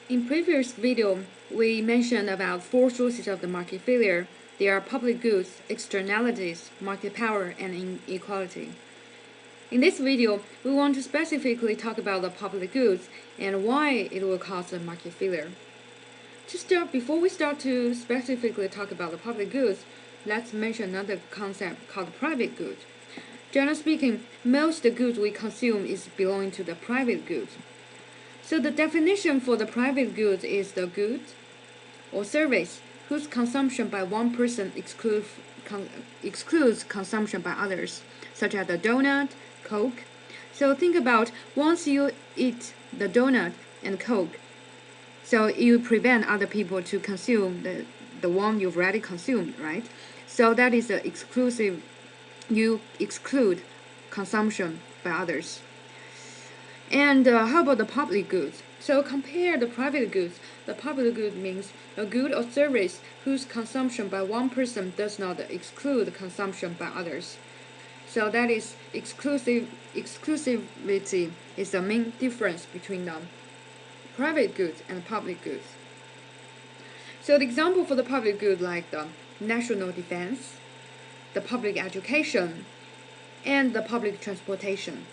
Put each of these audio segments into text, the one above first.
In previous video, we mentioned about four sources of the market failure. They are public goods, externalities, market power, and inequality. In this video, we want to specifically talk about the public goods and why it will cause a market failure. Before we start to specifically talk about the public goods, let's mention another concept called private goods. Generally speaking, most of the goods we consume is belonging to the private goods. So the definition for the private goods is the goods or service whose consumption by one person excludes consumption by others, such as the donut, Coke. So think about once you eat the donut and Coke, so you prevent other people to consume the one you've already consumed, right? So that is the exclusive, you exclude consumption by others. And how about the public goods? So compare the private goods. The public good means a good or service whose consumption by one person does not exclude consumption by others. So that is exclusivity is the main difference between the private goods and public goods. So the example for the public good like the national defense, the public education, and the public transportation.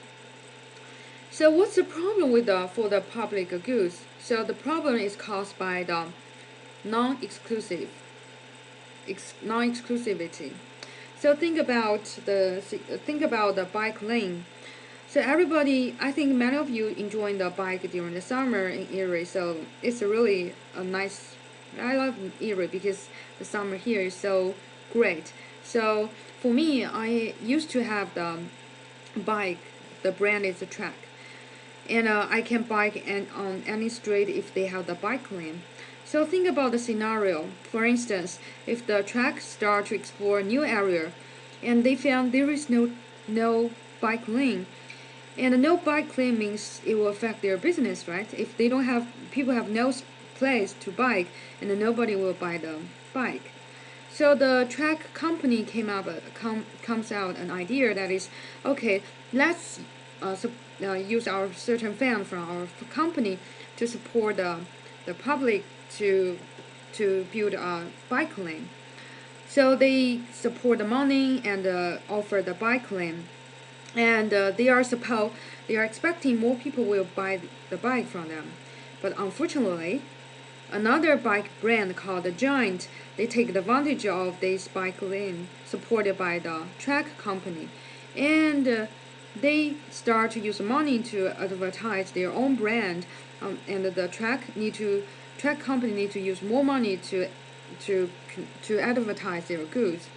So what's the problem with for the public goods? So the problem is caused by the non-exclusivity. So think about the bike lane. So everybody, I think many of you enjoying the bike during the summer in Erie. So it's really a nice. I love Erie because the summer here is so great. So for me, I used to have the bike. The brand is a Trek. And I can bike on any street if they have the bike lane. So think about the scenario. For instance, if the Trek start to explore a new area, and they found there is no bike lane, and no bike lane means it will affect their business, right? If they don't have people have no place to bike, and then nobody will buy the bike. So the Trek company comes out an idea that is okay. Let's use our certain fund from our company to support the public to build a bike lane. So they support the money and offer the bike lane, and they are expecting more people will buy the bike from them. But unfortunately, another bike brand called the Giant, they take advantage of this bike lane supported by the Trek company, and they start to use money to advertise their own brand, and the Trek company need to use more money to advertise their goods.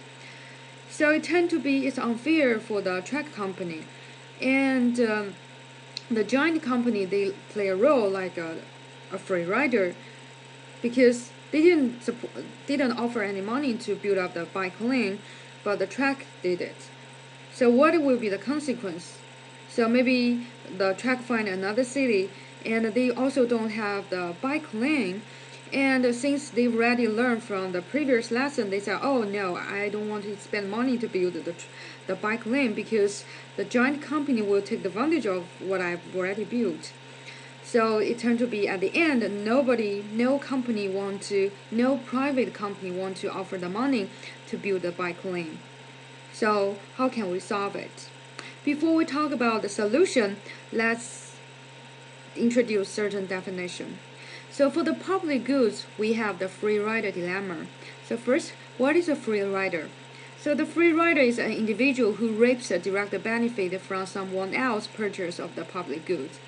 So it's unfair for the Trek company, and the Giant company they play a role like a free rider because they didn't offer any money to build up the bike lane, but the Trek did it. So what will be the consequence? So maybe the Trek find another city and they also don't have the bike lane, and since they've already learned from the previous lesson, they say, oh no, I don't want to spend money to build the bike lane because the Giant company will take advantage of what I've already built. So it turned to be at the end, no private company want to offer the money to build the bike lane. So how can we solve it? Before we talk about the solution, let's introduce certain definition. So for the public goods, we have the free rider dilemma. So first, what is a free rider? So the free rider is an individual who reaps a direct benefit from someone else's purchase of the public goods.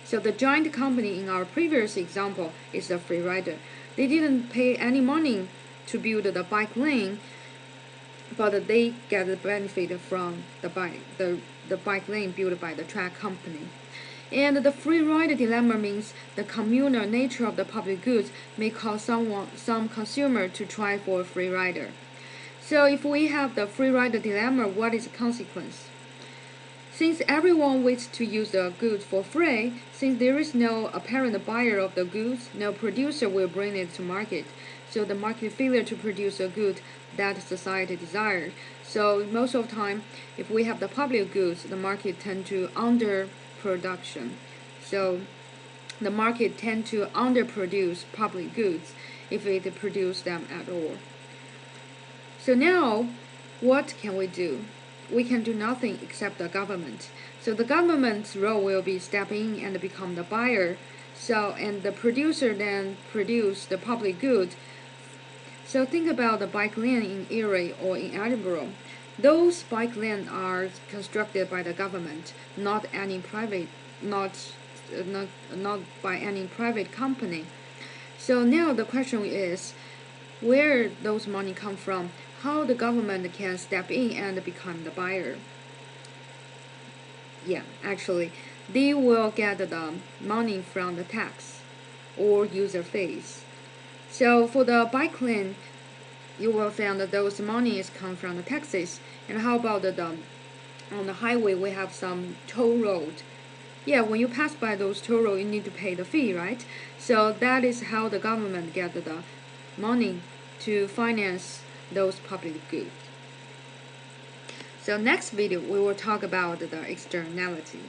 So the Giant company in our previous example is the free rider. They didn't pay any money to build the bike lane, but they get the benefit from the bike lane built by the Trek company. And the free rider dilemma means the communal nature of the public goods may cause some consumer to try for a free rider. So if we have the free rider dilemma, what is the consequence? Since everyone waits to use the goods for free, since there is no apparent buyer of the goods, no producer will bring it to market. So the market failure to produce a good that society desires. So most of the time, if we have the public goods, the market tend to underproduction. So the market tend to underproduce public goods if it produce them at all. So now, what can we do? We can do nothing except the government. So the government's role will be step in and become the buyer. So and the producer then produce the public good. So think about the bike lane in Erie or in Edinburgh. Those bike lanes are constructed by the government, not any private, not by any private company. So now the question is, where those money come from? How the government can step in and become the buyer? Yeah, actually, they will get the money from the tax or user fees. So for the bike lane, you will find that those monies come from the taxes. And how about on the highway we have some toll road? Yeah, when you pass by those toll road, you need to pay the fee, right? So that is how the government get the money to finance those public goods. So next video we will talk about the externality.